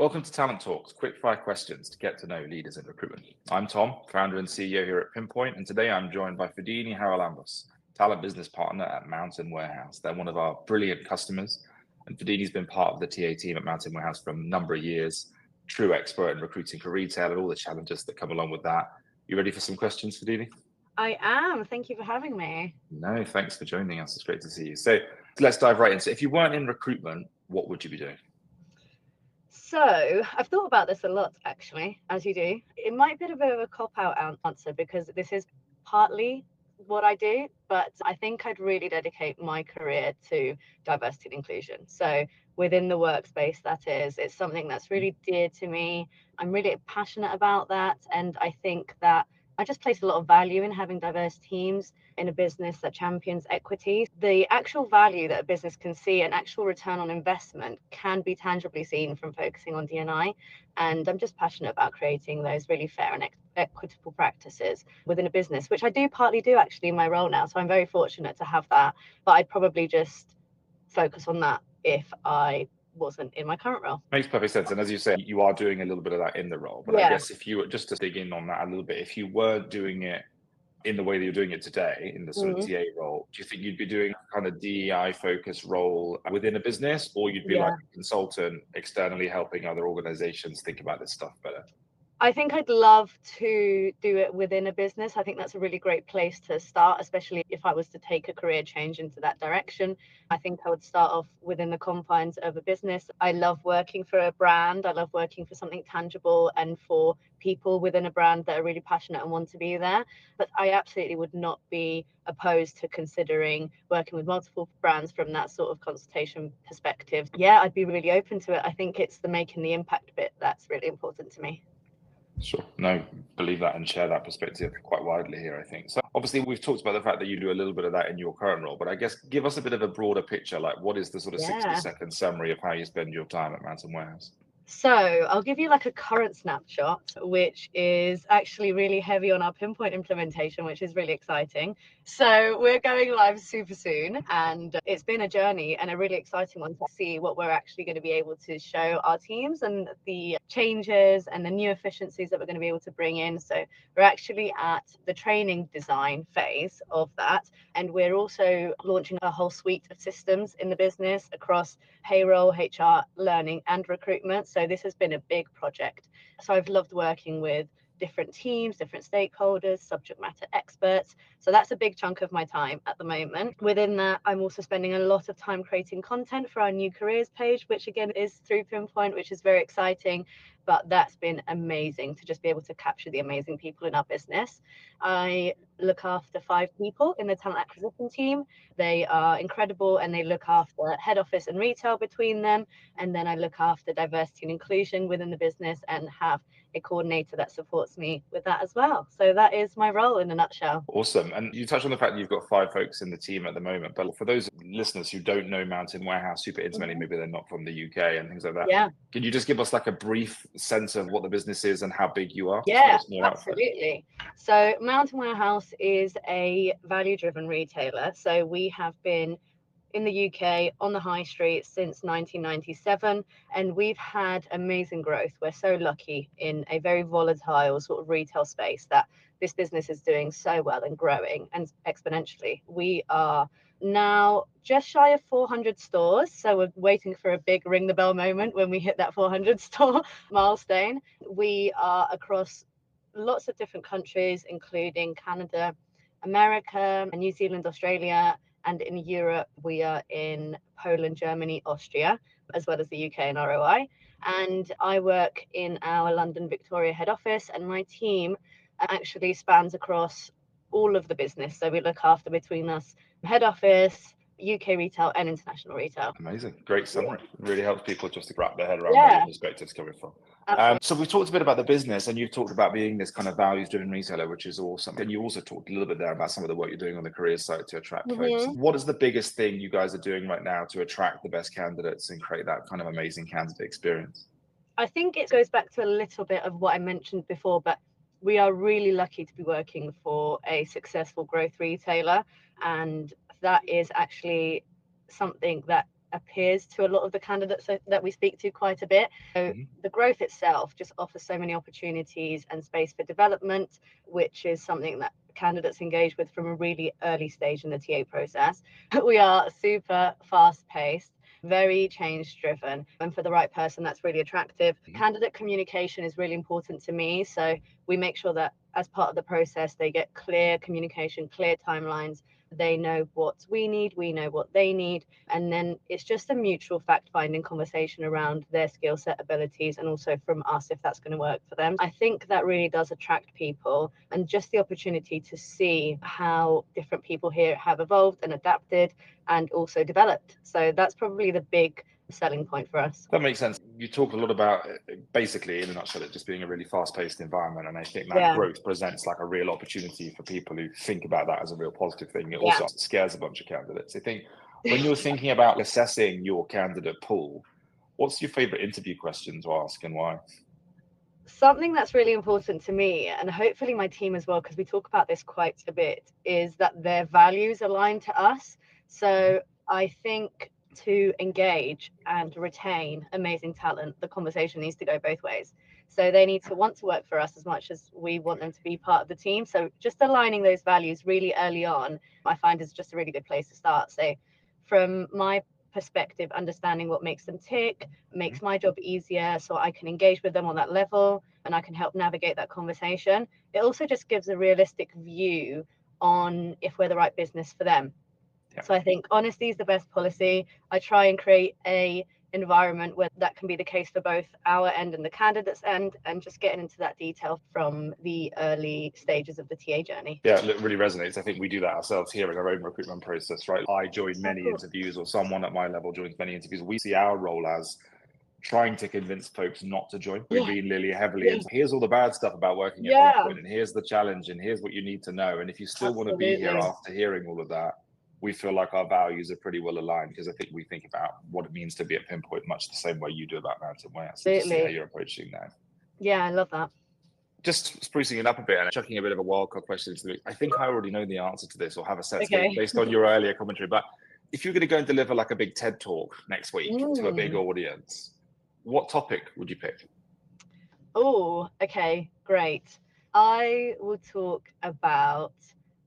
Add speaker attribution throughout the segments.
Speaker 1: Welcome to Talent Talks, quick fire questions to get to know leaders in recruitment. I'm Tom, founder and CEO here at Pinpoint, and today I'm joined by Fodini Charalambous, talent business partner at Mountain Warehouse. They're one of our brilliant customers, and Fodini's been part of the TA team at Mountain Warehouse for a number of years, true expert in recruiting for retail and all the challenges that come along with that. You ready for some questions, Fodini?
Speaker 2: I am. Thank you for having me.
Speaker 1: No, thanks for joining us. It's great to see you. So let's dive right in. So if you weren't in recruitment, what would you be doing?
Speaker 2: So I've thought about this a lot, actually, as you do. It might be a bit of a cop-out answer because this is partly what I do, but I think I'd really dedicate my career to diversity and inclusion. So within the workspace, that is, it's something that's really dear to me. I'm really passionate about that. And I think that I just place a lot of value in having diverse teams in a business that champions equity. The actual value that a business can see and actual return on investment can be tangibly seen from focusing on D&I. And I'm just passionate about creating those really fair and equitable practices within a business, which I do partly do actually in my role now. So I'm very fortunate to have that, but I'd probably just focus on that if I wasn't in my current role.
Speaker 1: Makes perfect sense. And as you say, you are doing a little bit of that in the role. But I guess if you were just to dig in on that a little bit, if you were doing it in the way that you're doing it today, in the sort of TA role, do you think you'd be doing kind of DEI focused role within a business, or you'd be like a consultant externally helping other organizations think about this stuff better?
Speaker 2: I think I'd love to do it within a business. I think that's a really great place to start, especially if I was to take a career change into that direction. I think I would start off within the confines of a business. I love working for a brand. I love working for something tangible and for people within a brand that are really passionate and want to be there. But I absolutely would not be opposed to considering working with multiple brands from that sort of consultation perspective. Yeah, I'd be really open to it. I think it's the making the impact bit that's really important to me.
Speaker 1: Sure. No, believe that and share that perspective quite widely here, I think. So obviously we've talked about the fact that you do a little bit of that in your current role, but I guess give us a bit of a broader picture, like what is the sort of 60-second summary of how you spend your time at Mountain Warehouse?
Speaker 2: So I'll give you like a current snapshot, which is actually really heavy on our Pinpoint implementation, which is really exciting. So we're going live super soon, and it's been a journey and a really exciting one to see what we're actually going to be able to show our teams and the changes and the new efficiencies that we're going to be able to bring in. So we're actually at the training design phase of that, and we're also launching a whole suite of systems in the business across payroll, HR, learning, and recruitment. So this has been a big project. So I've loved working with different teams, different stakeholders, subject matter experts. So that's a big chunk of my time at the moment. Within that, I'm also spending a lot of time creating content for our new careers page, which again is through Pinpoint, which is very exciting. But that's been amazing to just be able to capture the amazing people in our business. I look after 5 people in the talent acquisition team. They are incredible, and they look after head office and retail between them. And then I look after diversity and inclusion within the business and have a coordinator that supports me with that as well. So that is my role in a nutshell.
Speaker 1: Awesome. And you touched on the fact that you've got 5 folks in the team at the moment, but for those listeners who don't know Mountain Warehouse super intimately, maybe they're not from the UK and things like that.
Speaker 2: Yeah.
Speaker 1: Can you just give us like a brief sense of what the business is and how big you are?
Speaker 2: Yeah, absolutely. So Mountain Warehouse is a value-driven retailer. So we have been in the UK on the high street since 1997, and we've had amazing growth. We're so lucky in a very volatile sort of retail space that this business is doing so well and growing and exponentially. We are now just shy of 400 stores, so we're waiting for a big ring the bell moment when we hit that 400 store milestone. We are across lots of different countries, including Canada, America, New Zealand, Australia, and in Europe, we are in Poland, Germany, Austria, as well as the UK and ROI. And I work in our London Victoria head office, and my team actually spans across all of the business. So we look after between us head office, UK retail, and international retail.
Speaker 1: Amazing. Great summary. Really helps people just to wrap their head around where your perspective's coming from. So we've talked a bit about the business, and you've talked about being this kind of values-driven retailer, which is awesome. And you also talked a little bit there about some of the work you're doing on the career side to attract folks. What is the biggest thing you guys are doing right now to attract the best candidates and create that kind of amazing candidate experience?
Speaker 2: I think it goes back to a little bit of what I mentioned before, but we are really lucky to be working for a successful growth retailer. And that is actually something that appears to a lot of the candidates that we speak to quite a bit. So the growth itself just offers so many opportunities and space for development, which is something that candidates engage with from a really early stage in the TA process. We are super fast paced, very change driven, and for the right person that's really attractive. Candidate communication is really important to me, so we make sure that as part of the process they get clear communication, clear timelines. They know what we need, we know what they need, and then it's just a mutual fact-finding conversation around their skill set, abilities, and also from us if that's going to work for them. I think that really does attract people, and just the opportunity to see how different people here have evolved and adapted and also developed. So that's probably the big selling point for us.
Speaker 1: That makes sense. You talk a lot about, basically in a nutshell, it just being a really fast-paced environment, and I think that growth presents like a real opportunity for people who think about that as a real positive thing. It also scares a bunch of candidates. I think when you're thinking about assessing your candidate pool, what's your favorite interview question to ask and why?
Speaker 2: Something that's really important to me, and hopefully my team as well, because we talk about this quite a bit, is that their values align to us. So I think to engage and retain amazing talent, the conversation needs to go both ways. So they need to want to work for us as much as we want them to be part of the team. So just aligning those values really early on, I find is just a really good place to start. So from my perspective, understanding what makes them tick makes my job easier, so I can engage with them on that level and I can help navigate that conversation. It also just gives a realistic view on if we're the right business for them. So I think honesty is the best policy. I try and create a environment where that can be the case for both our end and the candidate's end, and just getting into that detail from the early stages of the TA journey.
Speaker 1: Yeah, it really resonates. I think we do that ourselves here in our own recruitment process, right? I join many interviews, or someone at my level joins many interviews. We see our role as trying to convince folks not to join. We lean really heavily into, here's all the bad stuff about working at Pinpoint, and here's the challenge, and here's what you need to know. And if you still want to be here after hearing all of that, we feel like our values are pretty well aligned, because I think we think about what it means to be at Pinpoint much the same way you do about Mountain Warehouse. So to see how you're approaching that.
Speaker 2: Yeah, I love that.
Speaker 1: Just sprucing it up a bit and chucking a bit of a wildcard question into the, I think I already know the answer to this, or have a sense based on your earlier commentary, but if you're going to go and deliver like a big TED talk next week to a big audience, what topic would you pick?
Speaker 2: Oh, okay, great. I will talk about,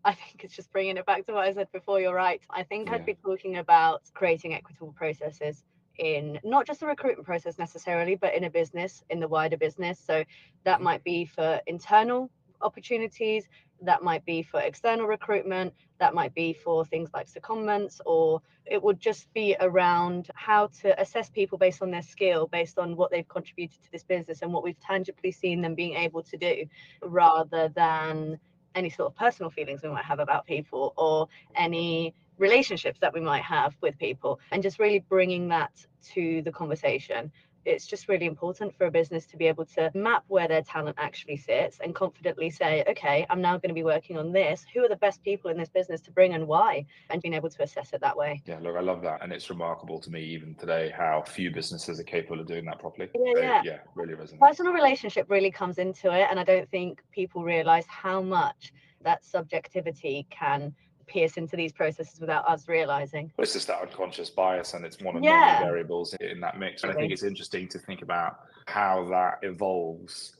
Speaker 2: I think it's just bringing it back to what I said before, you're right. I think I'd be talking about creating equitable processes in not just the recruitment process necessarily, but in a business, in the wider business. So that might be for internal opportunities, that might be for external recruitment, that might be for things like secondments, or it would just be around how to assess people based on their skill, based on what they've contributed to this business and what we've tangibly seen them being able to do, rather than any sort of personal feelings we might have about people or any relationships that we might have with people, and just really bringing that to the conversation. It's just really important for a business to be able to map where their talent actually sits and confidently say, okay, I'm now going to be working on this. Who are the best people in this business to bring and why? And being able to assess it that way.
Speaker 1: Yeah, look, I love that. And it's remarkable to me even today how few businesses are capable of doing that properly.
Speaker 2: Yeah,
Speaker 1: really resonates.
Speaker 2: Personal relationship really comes into it. And I don't think people realize how much that subjectivity can pierce into these processes without us realizing.
Speaker 1: Well, it's just that unconscious bias, and it's one of many variables in that mix. And I think it's interesting to think about how that evolves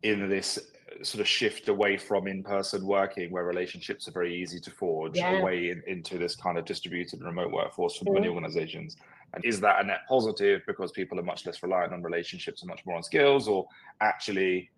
Speaker 1: in this sort of shift away from in-person working, where relationships are very easy to forge, away into this kind of distributed remote workforce for many organizations. And is that a net positive because people are much less reliant on relationships and much more on skills, or actually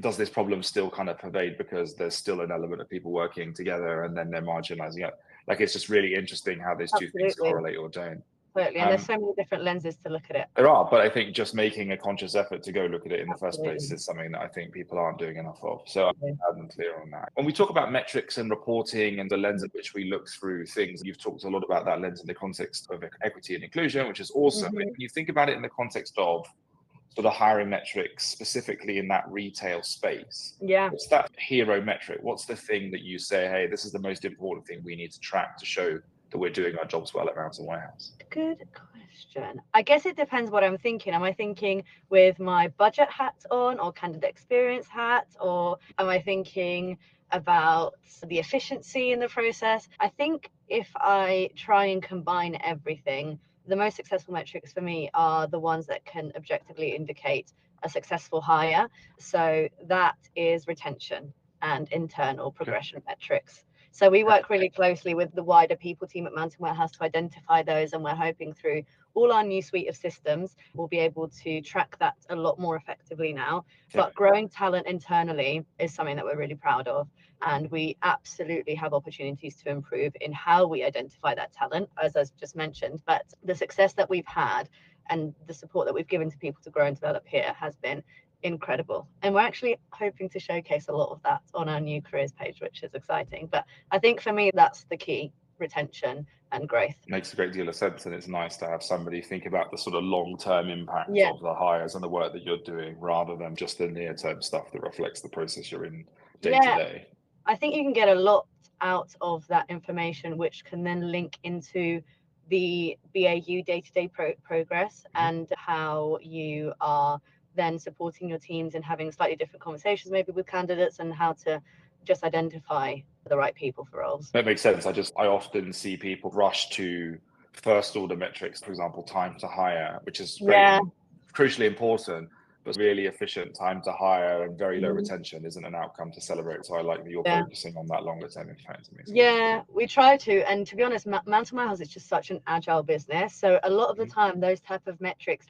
Speaker 1: does this problem still kind of pervade because there's still an element of people working together and then they're marginalizing it? Like, it's just really interesting how those two things correlate or don't.
Speaker 2: Totally. And there's so many different lenses to look at it.
Speaker 1: There are, but I think just making a conscious effort to go look at it in the first place is something that I think people aren't doing enough of. So I'm clear on that. When we talk about metrics and reporting and the lens at which we look through things, you've talked a lot about that lens in the context of equity and inclusion, which is awesome. When you think about it in the context of sort of hiring metrics, specifically in that retail space, what's that hero metric? What's the thing that you say, hey, this is the most important thing we need to track to show that we're doing our jobs well at Mountain Warehouse?
Speaker 2: Good question. I guess it depends what I'm thinking. Am I thinking with my budget hat on, or candidate experience hat, or am I thinking about the efficiency in the process? I think if I try and combine everything, the most successful metrics for me are the ones that can objectively indicate a successful hire. So that is retention and internal progression metrics. So we work really closely with the wider people team at Mountain Warehouse to identify those, and we're hoping through all our new suite of systems, we'll be able to track that a lot more effectively now. But growing talent internally is something that we're really proud of. And we absolutely have opportunities to improve in how we identify that talent, as I just mentioned. But the success that we've had and the support that we've given to people to grow and develop here has been incredible. And we're actually hoping to showcase a lot of that on our new careers page, which is exciting. But I think for me, that's the key: retention and growth.
Speaker 1: Makes a great deal of sense, and it's nice to have somebody think about the sort of long-term impact of the hires and the work that you're doing, rather than just the near-term stuff that reflects the process you're in day to day.
Speaker 2: I think you can get a lot out of that information, which can then link into the BAU day-to-day progress and how you are then supporting your teams and having slightly different conversations maybe with candidates, and how to just identify the right people for roles.
Speaker 1: That makes sense. I often see people rush to first order metrics, for example, time to hire, which is crucially important, but really efficient time to hire and very low retention isn't an outcome to celebrate. So I like that you're focusing on that longer term impact.
Speaker 2: We try to. And to be honest, Mountain Warehouse is just such an agile business. So a lot of the time, those type of metrics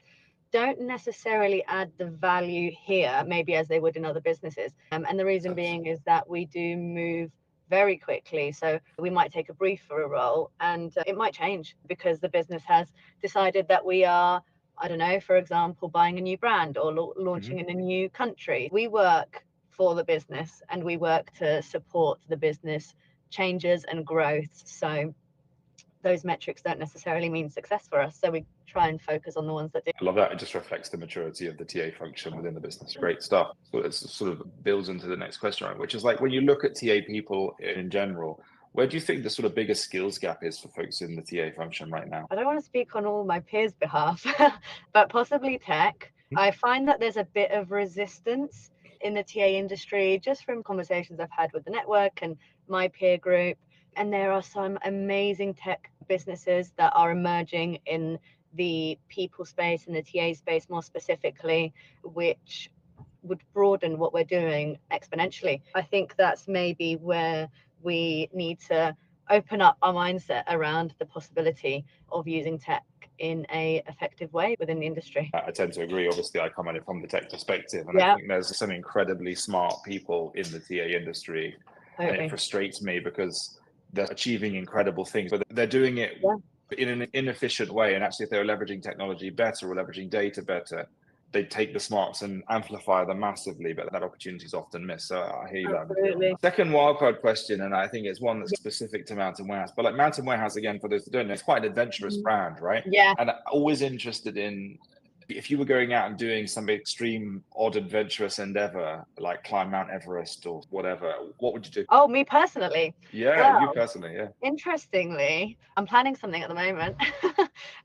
Speaker 2: don't necessarily add the value here, maybe as they would in other businesses. And the reason being is that we do move very quickly. So we might take a brief for a role and it might change because the business has decided that we are, I don't know, for example, buying a new brand or launching in a new country. We work for the business and we work to support the business changes and growth. So those metrics don't necessarily mean success for us. So we try and focus on the ones that do.
Speaker 1: I love that. It just reflects the maturity of the TA function within the business. Great stuff. So it sort of builds into the next question, right? Which is like, when you look at TA people in general, where do you think the sort of biggest skills gap is for folks in the TA function right now?
Speaker 2: I don't want to speak on all my peers' behalf, but possibly tech. I find that there's a bit of resistance in the TA industry, just from conversations I've had with the network and my peer group. And there are some amazing tech businesses that are emerging in the people space and the TA space more specifically, which would broaden what we're doing exponentially. I think that's maybe where we need to open up our mindset around the possibility of using tech in a effective way within the industry.
Speaker 1: I tend to agree. Obviously, I come at it from the tech perspective, and I think there's some incredibly smart people in the TA industry. And it frustrates me because they're achieving incredible things, but they're doing it in an inefficient way. And actually, if they were leveraging technology better or leveraging data better, they take the smarts and amplify them massively, but that opportunity is often missed. So I hear you loud. Second wildcard question, and I think it's one that's specific to Mountain Warehouse. But like Mountain Warehouse, again, for those that don't know, it's quite an adventurous brand, right?
Speaker 2: Yeah.
Speaker 1: And I'm always interested in, if you were going out and doing some extreme, odd, adventurous endeavor, like climb Mount Everest or whatever, what would you do?
Speaker 2: Oh, me personally?
Speaker 1: Yeah, you personally, yeah.
Speaker 2: Interestingly, I'm planning something at the moment.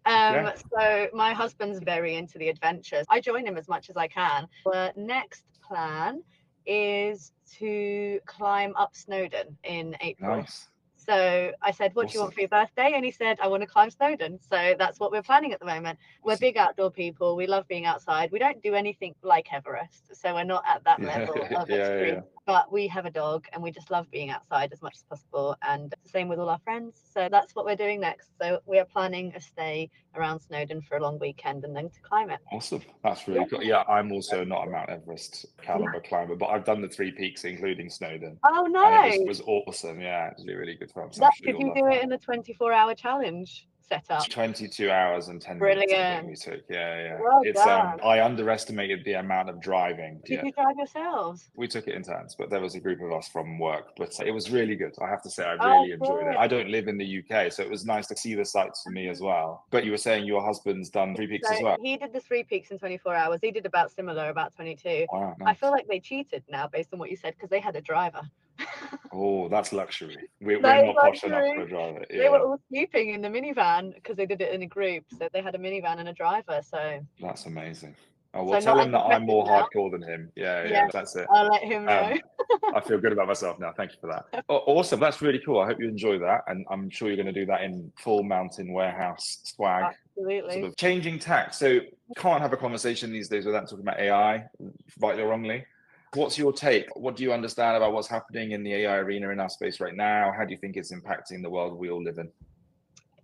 Speaker 2: So my husband's very into the adventures. I join him as much as I can. The next plan is to climb up Snowdon in April.
Speaker 1: Nice.
Speaker 2: So I said, what do you want for your birthday? And he said, I want to climb Snowdon. So that's what we're planning at the moment. We're big outdoor people. We love being outside. We don't do anything like Everest. So we're not at that level of extreme. But we have a dog and we just love being outside as much as possible. And the same with all our friends. So that's what we're doing next. So we are planning a stay around Snowdon for a long weekend and then to climb it.
Speaker 1: Awesome. That's really cool. Yeah, I'm also not a Mount Everest caliber climber, but I've done the 3 peaks, including Snowdon.
Speaker 2: Oh, nice.
Speaker 1: And it was awesome. Yeah, it was really good fun.
Speaker 2: So did you do it in the 24-hour challenge setup?
Speaker 1: 22 hours and 10 minutes.
Speaker 2: Brilliant.
Speaker 1: We took. Yeah.
Speaker 2: Well done.
Speaker 1: I underestimated the amount of driving.
Speaker 2: Did you drive yourselves?
Speaker 1: We took it in turns, but there was a group of us from work. But it was really good. I have to say, I really enjoyed it. I don't live in the UK, so it was nice to see the sights for me as well. But you were saying your husband's done 3 peaks as well.
Speaker 2: He did the 3 peaks in 24 hours. He did about 22.
Speaker 1: Wow, nice.
Speaker 2: I feel like they cheated now based on what you said, because they had a driver.
Speaker 1: Oh, that's luxury. We're not posh enough for a driver.
Speaker 2: They were all sleeping in the minivan because they did it in a group. So they had a minivan and a driver. So
Speaker 1: that's amazing. Oh, well,
Speaker 2: So
Speaker 1: tell
Speaker 2: not
Speaker 1: him that I'm more
Speaker 2: now.
Speaker 1: hardcore than him. Yeah,
Speaker 2: Yeah,
Speaker 1: that's it.
Speaker 2: I'll let him know.
Speaker 1: I feel good about myself now. Thank you for that. Awesome. That's really cool. I hope you enjoy that. And I'm sure you're going to do that in full Mountain Warehouse swag.
Speaker 2: Absolutely.
Speaker 1: Sort of changing tack. So can't have a conversation these days without talking about AI, rightly or wrongly. What's your take? What do you understand about what's happening in the AI arena in our space right now? How do you think it's impacting the world we all live in?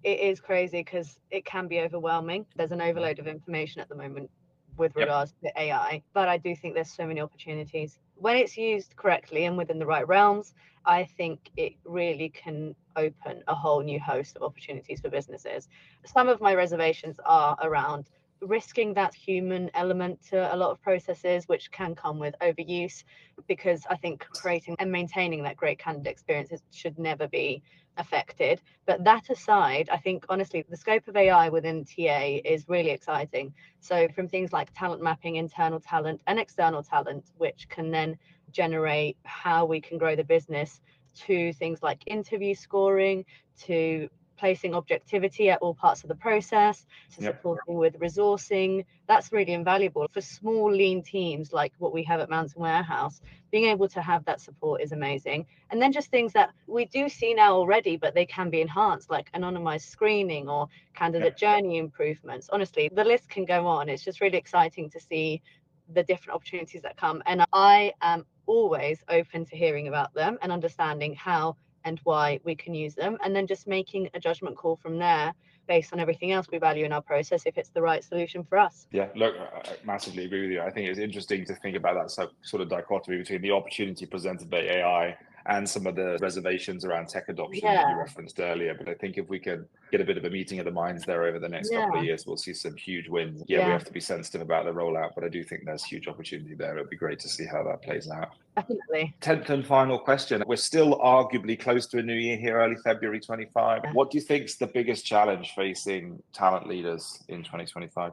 Speaker 2: It is crazy because it can be overwhelming. There's an overload of information at the moment with regards to AI, but I do think there's so many opportunities. When it's used correctly and within the right realms, I think it really can open a whole new host of opportunities for businesses. Some of my reservations are around risking that human element to a lot of processes, which can come with overuse, because I think creating and maintaining that great candidate experience should never be affected. But that aside, I think honestly, the scope of AI within TA is really exciting. So from things like talent mapping, internal talent and external talent, which can then generate how we can grow the business, to things like interview scoring, to placing objectivity at all parts of the process, to supporting with resourcing. That's really invaluable for small, lean teams like what we have at Mountain Warehouse. Being able to have that support is amazing. And then just things that we do see now already, but they can be enhanced, like anonymized screening or candidate journey improvements. Honestly, the list can go on. It's just really exciting to see the different opportunities that come. And I am always open to hearing about them and understanding how and why we can use them, and then just making a judgment call from there based on everything else we value in our process, if it's the right solution for us.
Speaker 1: Yeah, look, I massively agree with you. I think it's interesting to think about that sort of dichotomy between the opportunity presented by AI and some of the reservations around tech adoption that you referenced earlier. But I think if we can get a bit of a meeting of the minds there over the next couple of years, we'll see some huge wins. Yeah, we have to be sensitive about the rollout, but I do think there's huge opportunity there. It'd be great to see how that plays out.
Speaker 2: Definitely.
Speaker 1: 10th and final question. We're still arguably close to a new year here, early February 25. What do you think is the biggest challenge facing talent leaders in 2025?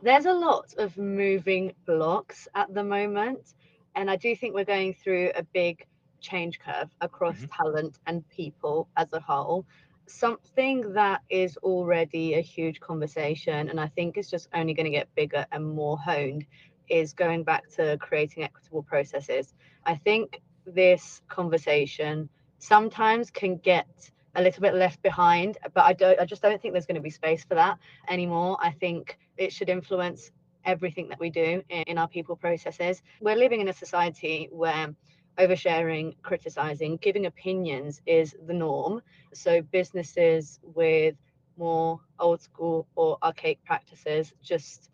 Speaker 2: There's a lot of moving blocks at the moment, and I do think we're going through a big change curve across talent and people as a whole. Something that is already a huge conversation, and I think is just only going to get bigger and more honed, is going back to creating equitable processes. I think this conversation sometimes can get a little bit left behind, but I just don't think there's going to be space for that anymore. I think it should influence everything that we do in our people processes. We're living in a society where oversharing, criticizing, giving opinions is the norm. So businesses with more old school or archaic practices just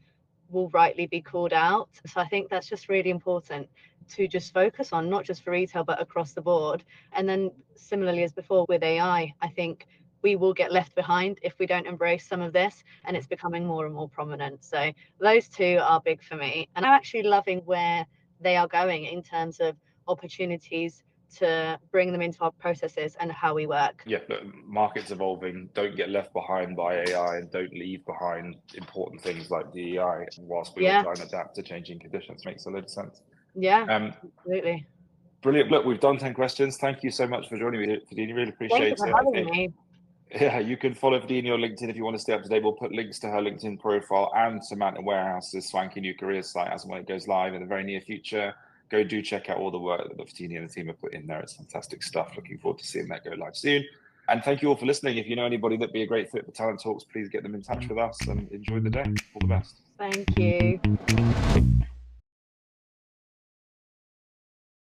Speaker 2: will rightly be called out. So I think that's just really important to just focus on, not just for retail, but across the board. And then similarly as before with AI, I think we will get left behind if we don't embrace some of this, and it's becoming more and more prominent. So those two are big for me. And I'm actually loving where they are going in terms of opportunities to bring them into our processes and how we work.
Speaker 1: Yeah, the market's evolving. Don't get left behind by AI, and don't leave behind important things like DEI whilst we all try and adapt to changing conditions. Makes a lot of sense.
Speaker 2: Yeah, absolutely.
Speaker 1: Brilliant. Look, we've done 10 questions. Thank you so much for joining me, Fodini. Really appreciate it.
Speaker 2: Thank you for having me.
Speaker 1: Yeah, you can follow Fodini on LinkedIn if you want to stay up to date. We'll put links to her LinkedIn profile and to Mountain Warehouse's swanky new careers site as and when it goes live in the very near future. Go do check out all the work that Fodini and the team have put in there. It's fantastic stuff. Looking forward to seeing that go live soon. And thank you all for listening. If you know anybody that'd be a great fit for Talent Talks, please get them in touch with us and enjoy the day. All the best.
Speaker 2: Thank you.